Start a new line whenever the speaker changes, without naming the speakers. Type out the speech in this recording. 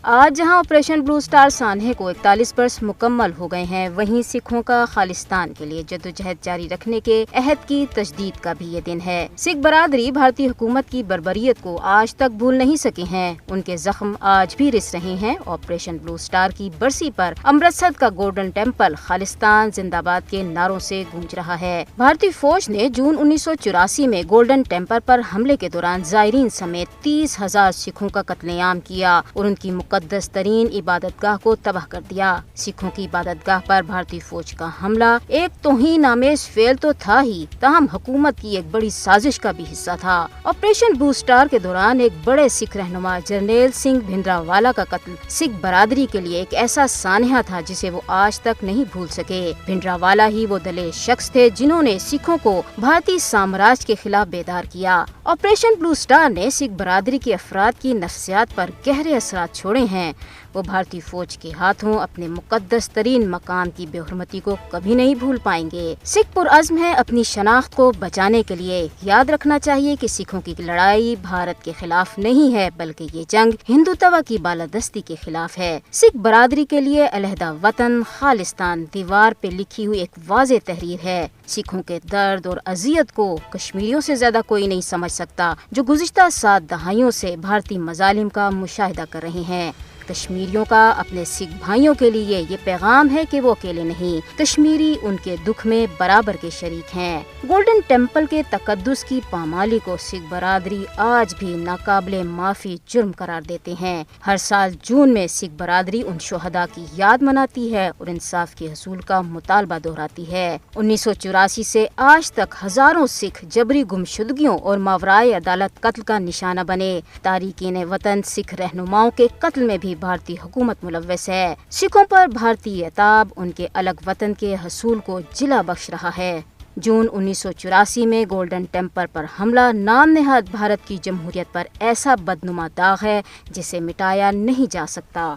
آج جہاں آپریشن بلو اسٹار سانحے کو 41 برس مکمل ہو گئے ہیں، وہیں سکھوں کا خالصتان کے لیے جدوجہد جاری رکھنے کے عہد کی تجدید کا بھی یہ دن ہے۔ سکھ برادری بھارتی حکومت کی بربریت کو آج تک بھول نہیں سکے ہیں، ان کے زخم آج بھی رس رہے ہیں۔ آپریشن بلو اسٹار کی برسی پر امرتسر کا گولڈن ٹیمپل خالصتان زندہ باد کے نعروں سے گونج رہا ہے۔ بھارتی فوج نے جون 1984 میں گولڈن ٹیمپل پر حملے کے دوران زائرین سمیت 30,000 سکھوں کا قتل عام کیا اور ان کی مقدس ترین عبادت گاہ کو تباہ کر دیا۔ سکھوں کی عبادت گاہ پر بھارتی فوج کا حملہ ایک توہین آمیز فعل تو تھا ہی، تاہم حکومت کی ایک بڑی سازش کا بھی حصہ تھا۔ آپریشن بلو اسٹار کے دوران ایک بڑے سکھ رہنما جرنیل سنگھ بھنڈراوالا کا قتل سکھ برادری کے لیے ایک ایسا سانحہ تھا جسے وہ آج تک نہیں بھول سکے۔ بھنڈراوالا ہی وہ دلیر شخص تھے جنہوں نے سکھوں کو بھارتی سامراج کے خلاف بیدار کیا۔ آپریشن بلو اسٹار نے سکھ برادری کے افراد کی نفسیات پر گہرے اثرات چھوڑے ہیں۔ وہ بھارتی فوج کے ہاتھوں اپنے مقدس ترین مقام کی بے حرمتی کو کبھی نہیں بھول پائیں گے۔ سکھ پرعزم ہے اپنی شناخت کو بچانے کے لیے۔ یاد رکھنا چاہیے کہ سکھوں کی لڑائی بھارت کے خلاف نہیں ہے، بلکہ یہ جنگ ہندوتوا کی بالادستی کے خلاف ہے۔ سکھ برادری کے لیے علیحدہ وطن خالصتان دیوار پہ لکھی ہوئی ایک واضح تحریر ہے۔ سکھوں کے درد اور اذیت کو کشمیریوں سے زیادہ کوئی نہیں سمجھ سکتا، جو گزشتہ 7 دہائیوں سے بھارتی مظالم کا مشاہدہ کر رہے ہیں۔ کشمیریوں کا اپنے سکھ بھائیوں کے لیے یہ پیغام ہے کہ وہ اکیلے نہیں، کشمیری ان کے دکھ میں برابر کے شریک ہیں۔ گولڈن ٹیمپل کے تقدس کی پامالی کو سکھ برادری آج بھی ناقابل معافی جرم قرار دیتے ہیں۔ ہر سال جون میں سکھ برادری ان شہداء کی یاد مناتی ہے اور انصاف کے حصول کا مطالبہ دہراتی ہے۔ 1984 سے آج تک ہزاروں سکھ جبری گمشدگیوں اور ماورائے عدالت قتل کا نشانہ بنے۔ تارکین وطن سکھ رہنماؤں کے قتل میں بھی بھارتی حکومت ملوث ہے۔ سکھوں پر بھارتی عتاب ان کے الگ وطن کے حصول کو جلا بخش رہا ہے۔ جون 1984 میں گولڈن ٹیمپل پر حملہ نام نہاد بھارت کی جمہوریت پر ایسا بدنما داغ ہے جسے مٹایا نہیں جا سکتا۔